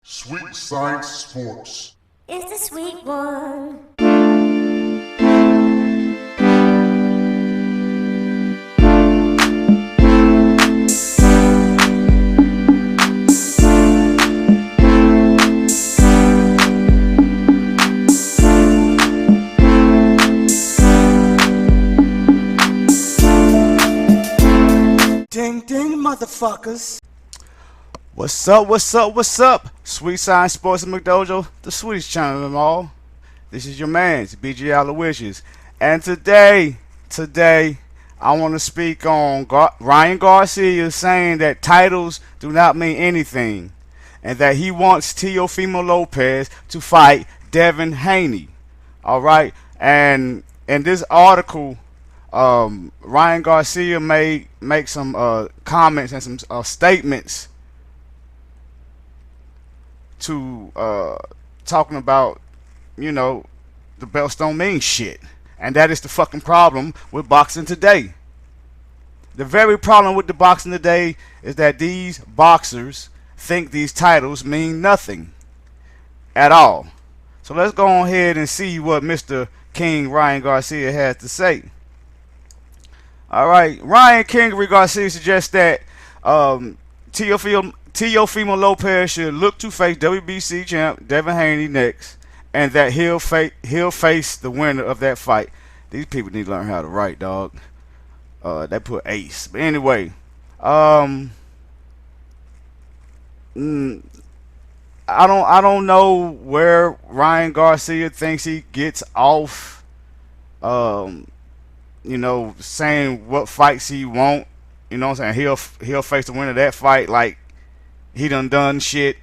Sweet Science Sports. It's the sweet one. Ding ding, motherfuckers. What's up, what's up, what's up? Sweet Science Sports and McDojos, the sweetest channel of them all. This is your man's BG Aloysius. And today, I want to speak on Ryan Garcia saying that titles do not mean anything. And that he wants Teofimo Lopez to fight Devin Haney. Alright? And in this article, Ryan Garcia make some comments and some statements to talking about, you know, the belts don't mean shit. And that is the fucking problem with boxing today. The very problem with the boxing today is that these boxers think these titles mean nothing at all. So let's go on ahead and see what Mr. King Ryan Garcia has to say. Alright, Ryan King Garcia suggests that Teofimo Lopez should look to face WBC champ Devin Haney next, and that he'll face the winner of that fight. These people need to learn how to write, dog. They put ace, but anyway, I don't know where Ryan Garcia thinks he gets off, you know, saying what fights he want. You know what I'm saying? He'll face the winner of that fight like he done shit.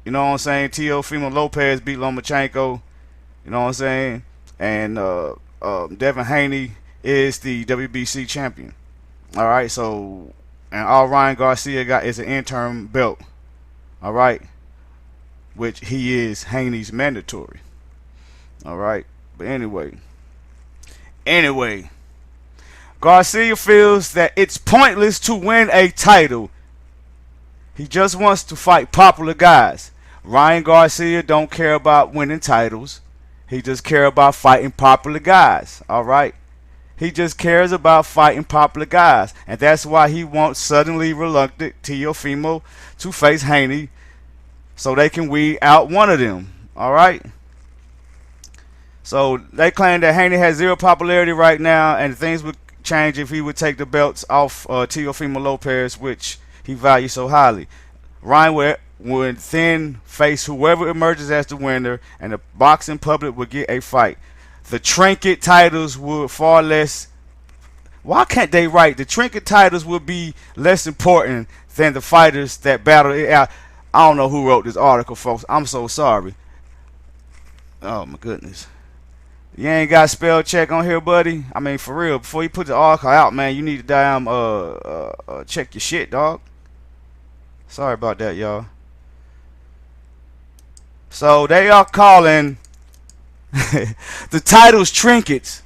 You know what I'm saying? Teofimo Lopez beat Lomachenko. You know what I'm saying? And Devin Haney is the WBC champion. Alright, so, and all Ryan Garcia got is an interim belt. Alright? Which he is Haney's mandatory. Alright? But anyway. Garcia feels that it's pointless to win a title. He just wants to fight popular guys. Ryan Garcia don't care about winning titles. He just cares about fighting popular guys. Alright? He just cares about fighting popular guys. And that's why he wants suddenly reluctant Teofimo to face Haney, so they can weed out one of them. Alright? So they claim that Haney has zero popularity right now, and things would change if he would take the belts off Teofimo Lopez, which he values so highly. Ryan would then face whoever emerges as the winner, and the boxing public would get a fight. The trinket titles would far less. Why can't they write? The trinket titles would be less important than the fighters that battle it out. I don't know who wrote this article, folks. I'm so sorry. Oh my goodness. You ain't got spell check on here, buddy? I mean, for real, before you put the article out, man, you need to damn check your shit, dog. Sorry about that, y'all. So they are calling the titles trinkets.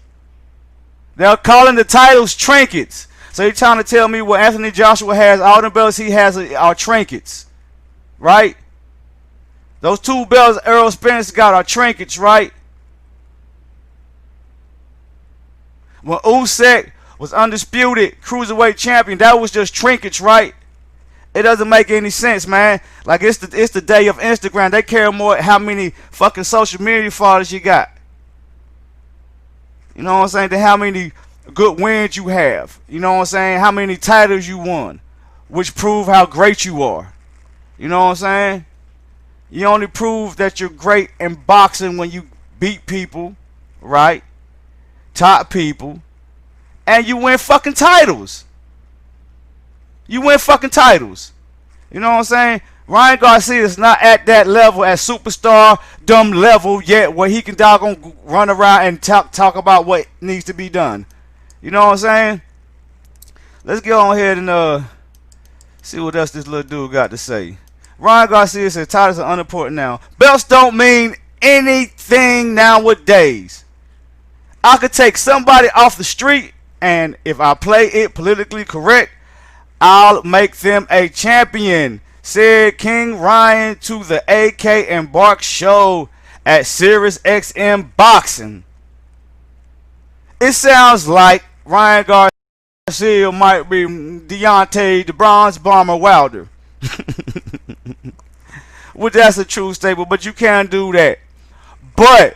They're calling the titles trinkets. So you're trying to tell me what Anthony Joshua has, all the belts he has are trinkets, right? Those two belts Errol Spence got are trinkets, right? When Usyk was undisputed cruiserweight champion, that was just trinkets, right? It doesn't make any sense, man. Like, it's the day of Instagram. They care more how many fucking social media followers you got. You know what I'm saying? Than how many good wins you have. You know what I'm saying? How many titles you won, which prove how great you are. You know what I'm saying? You only prove that you're great in boxing when you beat people, right? Top people, and you win fucking titles. You win fucking titles. You know what I'm saying? Ryan Garcia is not at that level, at superstar dumb level yet, where he can doggone run around and talk about what needs to be done. You know what I'm saying? Let's get on ahead and see what else this little dude got to say. Ryan Garcia says titles are unimportant now. Belts don't mean anything nowadays. I could take somebody off the street, and if I play it politically correct, I'll make them a champion. said King Ryan to the AK and Bark show at Sirius XM Boxing. It sounds like Ryan Garcia might be Deontay the Bronze Bomber Wilder. Well, that's a true statement, but you can't do that. But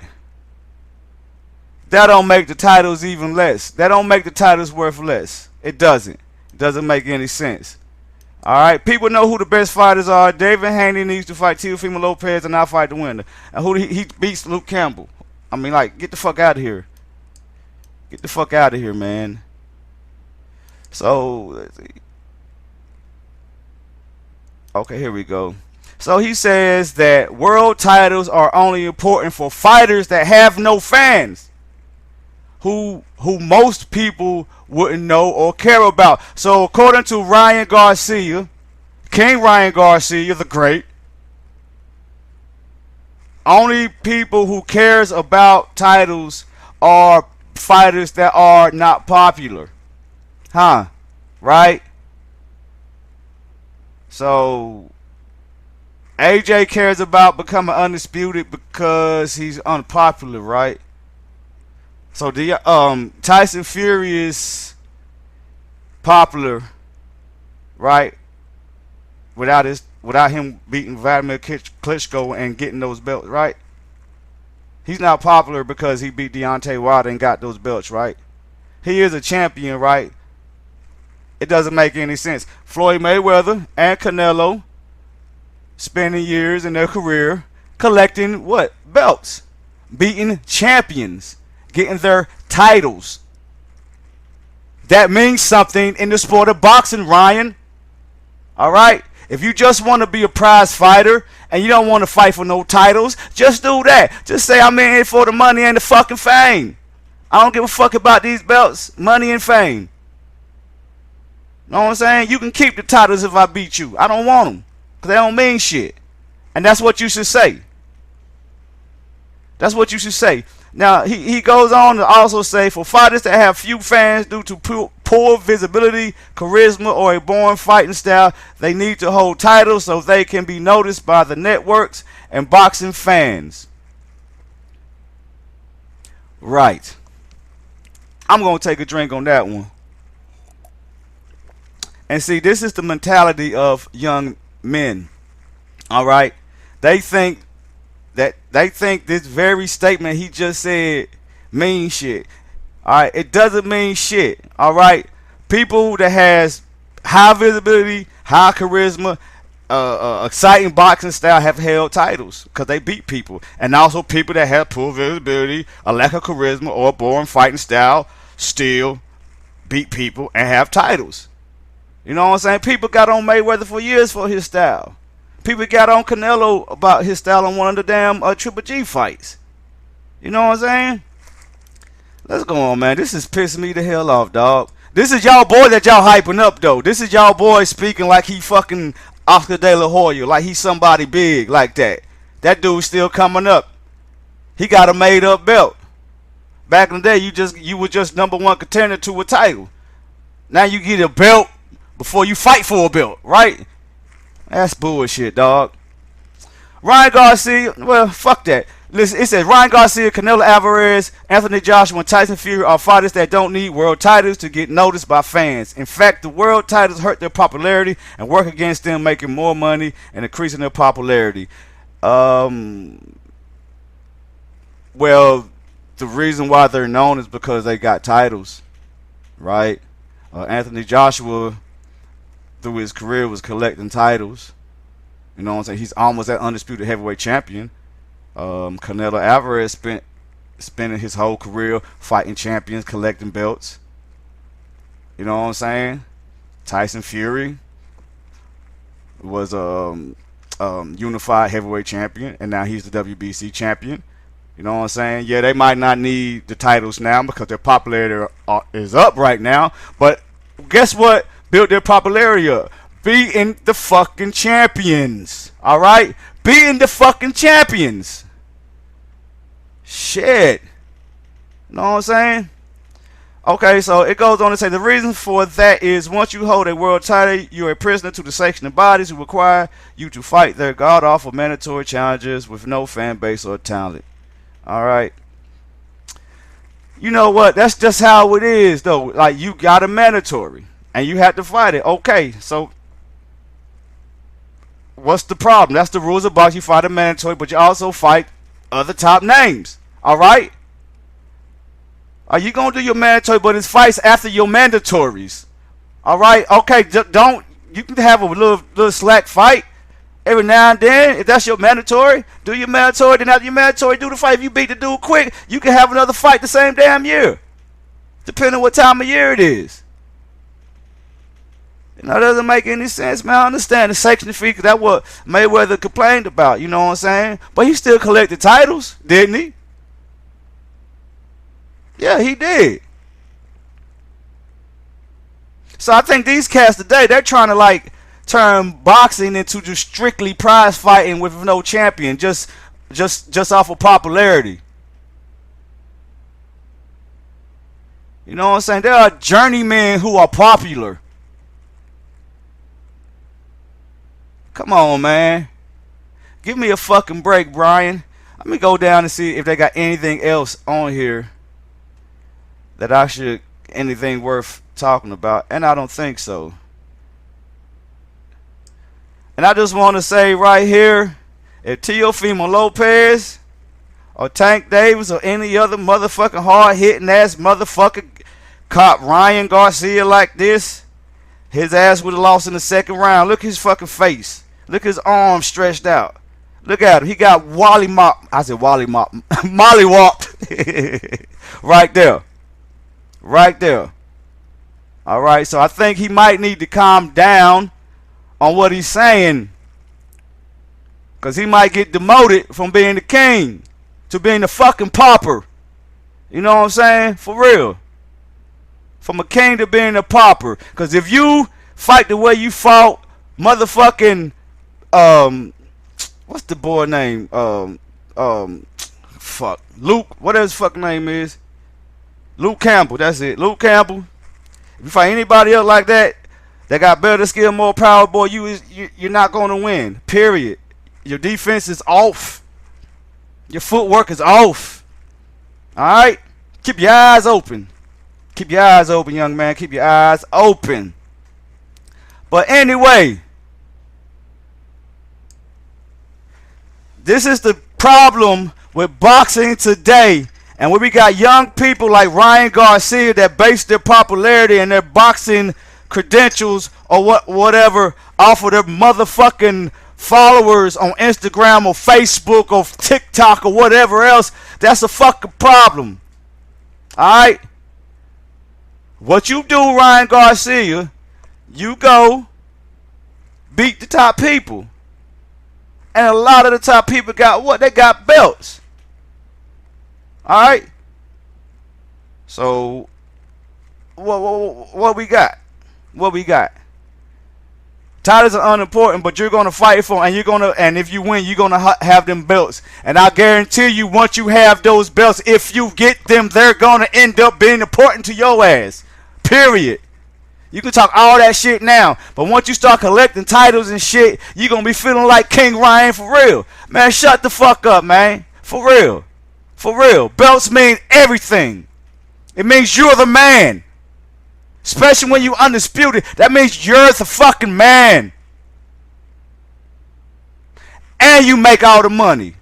that don't make the titles even less. That don't make the titles worth less. It doesn't. It doesn't make any sense. Alright, people know who the best fighters are. David Haney needs to fight Teofimo Lopez and not fight the winner. And who he beats Luke Campbell. I mean, like, get the fuck out of here. Get the fuck out of here, man. So, let's see. Okay, here we go. So he says that world titles are only important for fighters that have no fans. Who most people wouldn't know or care about. So according to Ryan Garcia, King Ryan Garcia the Great, only people who cares about titles are fighters that are not popular. Huh? Right? So AJ cares about becoming undisputed because he's unpopular, right? So the Tyson Fury is popular, right? Without him beating Vladimir Klitschko and getting those belts, right? He's not popular because he beat Deontay Wilder and got those belts, right? He is a champion, right? It doesn't make any sense. Floyd Mayweather and Canelo spending years in their career collecting what? Belts. Beating champions. Getting their titles. That means something in the sport of boxing, Ryan. Alright? If you just want to be a prize fighter and you don't want to fight for no titles, just do that. Just say I'm in it for the money and the fucking fame. I don't give a fuck about these belts, money and fame. Know what I'm saying? You can keep the titles if I beat you. I don't want them. Because they don't mean shit. And that's what you should say. That's what you should say. Now, he goes on to also say, for fighters that have few fans due to poor visibility, charisma, or a born fighting style, they need to hold titles so they can be noticed by the networks and boxing fans. Right. I'm going to take a drink on that one. And see, this is the mentality of young men. All right? They think this very statement he just said means shit. Alright, it doesn't mean shit. Alright, people that has high visibility, high charisma, exciting boxing style have held titles because they beat people. And also people that have poor visibility, a lack of charisma, or a boring fighting style still beat people and have titles. You know what I'm saying? People got on Mayweather for years for his style. People got on Canelo about his style on one of the damn Triple G fights. You know what I'm saying? Let's go on, man. This is pissing me the hell off, dog. This is y'all boy that y'all hyping up, though. This is y'all boy speaking like he fucking Oscar De La Hoya, like he's somebody big like that. That dude's still coming up. He got a made-up belt. Back in the day, you were just #1 contender to a title. Now you get a belt before you fight for a belt, right? That's bullshit, dog. Ryan Garcia, well, fuck that. Listen, it says Ryan Garcia, Canelo Alvarez, Anthony Joshua, and Tyson Fury are fighters that don't need world titles to get noticed by fans. In fact, the world titles hurt their popularity and work against them, making more money and increasing their popularity. Well, the reason why they're known is because they got titles, right? Anthony Joshua, through his career, was collecting titles. You know what I'm saying? He's almost that undisputed heavyweight champion. Canelo Alvarez spending his whole career fighting champions, collecting belts. You know what I'm saying? Tyson Fury was unified heavyweight champion, and now he's the WBC champion. You know what I'm saying? Yeah, they might not need the titles now because their popularity is up right now. But guess what? Built their popularity up. Beating the fucking champions. Alright? Beating the fucking champions. Shit. You know what I'm saying? Okay, so it goes on to say the reason for that is once you hold a world title, you're a prisoner to the section of bodies who require you to fight their god awful mandatory challenges with no fan base or talent. Alright. You know what? That's just how it is though. Like you got a mandatory and you have to fight it. Okay, so what's the problem? That's the rules of boxing. You fight a mandatory, but you also fight other top names. Alright? Are you gonna do your mandatory, but it's fights after your mandatories? All right, okay. Don't you can have a little slack fight every now and then if that's your mandatory. Do your mandatory, then after your mandatory, do the fight. If you beat the dude quick, you can have another fight the same damn year, depending on what time of year it is. You know, it doesn't make any sense, man. I understand the sanction fee because that's what Mayweather complained about. You know what I'm saying? But he still collected titles, didn't he? Yeah, he did. So I think these cats today, they're trying to like turn boxing into just strictly prize fighting with no champion, just off of popularity. You know what I'm saying? There are journeymen who are popular. Come on, man. Give me a fucking break, Brian. Let me go down and see if they got anything else on here that I should, anything worth talking about, and I don't think so. And I just want to say right here, if Teofimo Lopez or Tank Davis or any other motherfucking hard-hitting ass motherfucker caught Ryan Garcia like this, his ass would have lost in the second round. Look at his fucking face. Look at his arms stretched out. Look at him. He got Molly Mollywopped. Right there. Right there. Alright, so I think he might need to calm down on what he's saying. Because he might get demoted from being the king to being the fucking pauper. You know what I'm saying? For real. From a king to being a pauper. Because if you fight the way you fought motherfucking, what's the boy name? Fuck. Luke, whatever his fucking name is. Luke Campbell, that's it. Luke Campbell. If you fight anybody else like that, that got better skill, more power, boy, you're not going to win. Period. Your defense is off. Your footwork is off. All right? Keep your eyes open. Keep your eyes open, young man. Keep your eyes open. But anyway, this is the problem with boxing today. And when we got young people like Ryan Garcia that base their popularity and their boxing credentials or whatever off of their motherfucking followers on Instagram or Facebook or TikTok or whatever else, that's a fucking problem. Alright? What you do, Ryan Garcia, you go beat the top people. And a lot of the top people got what? They got belts. Alright? So, what we got? What we got? Titles are unimportant, but you're going to fight for them, and you're going to, and if you win, you're going to have them belts. And I guarantee you, once you have those belts, if you get them, they're going to end up being important to your ass. Period. You can talk all that shit now, but once you start collecting titles and shit, you're going to be feeling like King Ryan for real. Man, shut the fuck up, man. For real. For real. Belts mean everything. It means you're the man. Especially when you're undisputed. That means you're the fucking man. And you make all the money.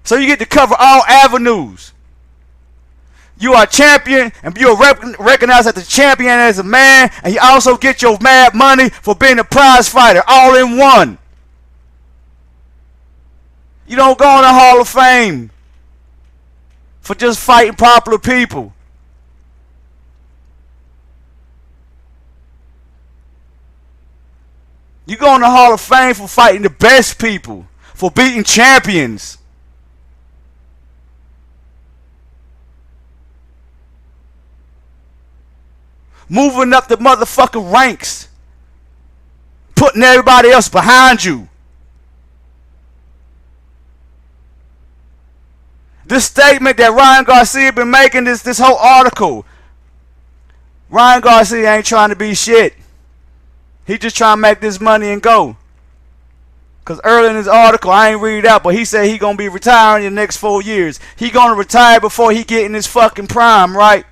So you get to cover all avenues. You are a champion, and you're recognized as the champion as a man, and you also get your mad money for being a prize fighter, all in one. You don't go in the Hall of Fame for just fighting popular people. You go in the Hall of Fame for fighting the best people, for beating champions. Moving up the motherfucking ranks. Putting everybody else behind you. This statement that Ryan Garcia been making, this whole article, Ryan Garcia ain't trying to be shit. He just trying to make this money and go. Because early in his article, I ain't read it out, but he said he going to be retiring in the next 4 years. He going to retire before he get in his fucking prime, right?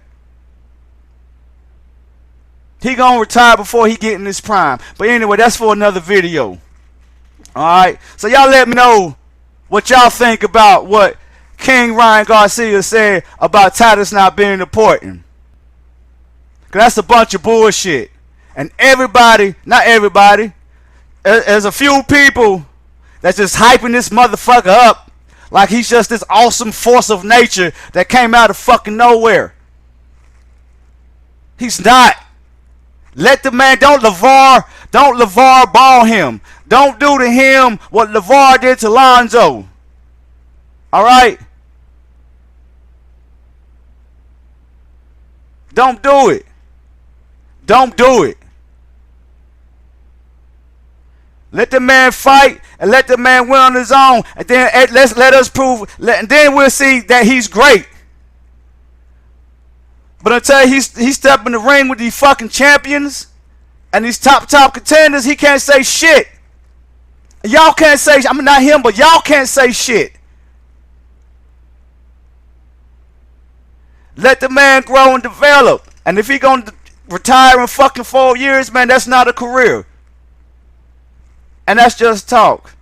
He going to retire before he get in his prime. But anyway, that's for another video. Alright? So y'all let me know what y'all think about what King Ryan Garcia said about titles not being important. Because that's a bunch of bullshit. And everybody, not everybody, there's a few people that's just hyping this motherfucker up like he's just this awesome force of nature that came out of fucking nowhere. He's not. Let the man, don't LeVar Ball him. Don't do to him what LeVar did to Lonzo. Alright? Don't do it. Don't do it. Let the man fight and let the man win on his own, and then let us prove. And then we'll see that he's great. But until he step in the ring with these fucking champions and these top contenders, he can't say shit. Y'all can't say. I mean, not him, but y'all can't say shit. Let the man grow and develop. And if he gonna retire in fucking 4 years, man, that's not a career. And that's just talk.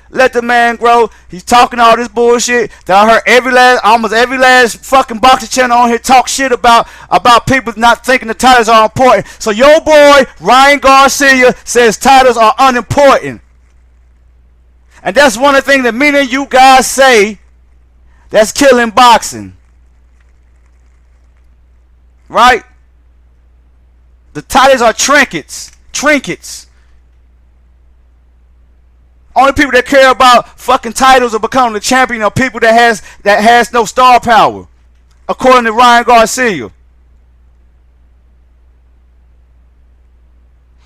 Let the man grow. He's talking all this bullshit that I heard almost every last fucking boxing channel on here talk shit about people not thinking the titles are important. So your boy Ryan Garcia says titles are unimportant. And that's one of the things that me and you guys say that's killing boxing. Right? The titles are trinkets. Trinkets. Only people that care about fucking titles or becoming the champion are people that has no star power, according to Ryan Garcia.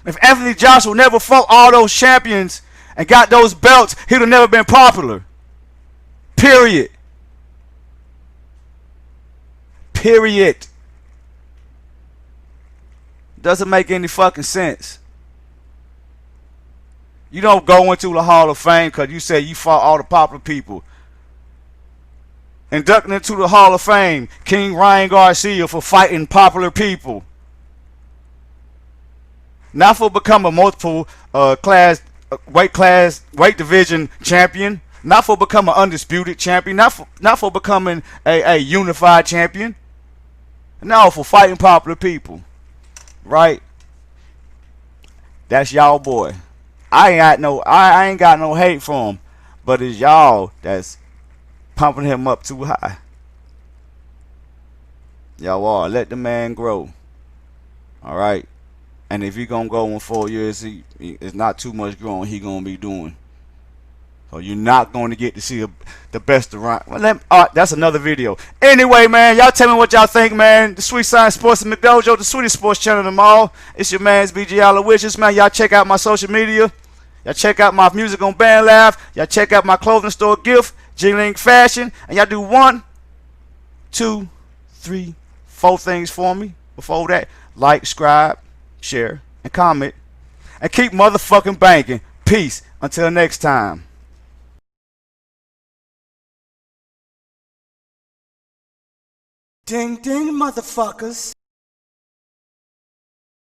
If Anthony Joshua never fought all those champions and got those belts, he'd have never been popular. Period. Period. Doesn't make any fucking sense. You don't go into the Hall of Fame because you say you fought all the popular people. Inducting into the Hall of Fame, King Ryan Garcia for fighting popular people. Not for becoming a multiple weight division champion. Not for becoming an undisputed champion. Not for becoming a unified champion. No, for fighting popular people. Right? That's y'all boy. I ain't got no hate for him, but it's y'all that's pumping him up too high. Y'all are. Let the man grow. All right. And if he gonna go in 4 years, it's not too much growing he gonna be doing. So you're not going to get to see the best around. Well, that's another video. Anyway, man, y'all tell me what y'all think, man. The Sweet Science Sports and McDojos, the sweetest sports channel of them all. It's your man's BG Aloysius, man. Y'all check out my social media. Y'all check out my music on BandLab. Y'all check out my clothing store gift, G-Link Fashion. And y'all do 1, 2, 3, 4 things for me. Before that, like, subscribe, share, and comment. And keep motherfucking banking. Peace. Until next time. Ding, ding, motherfuckers.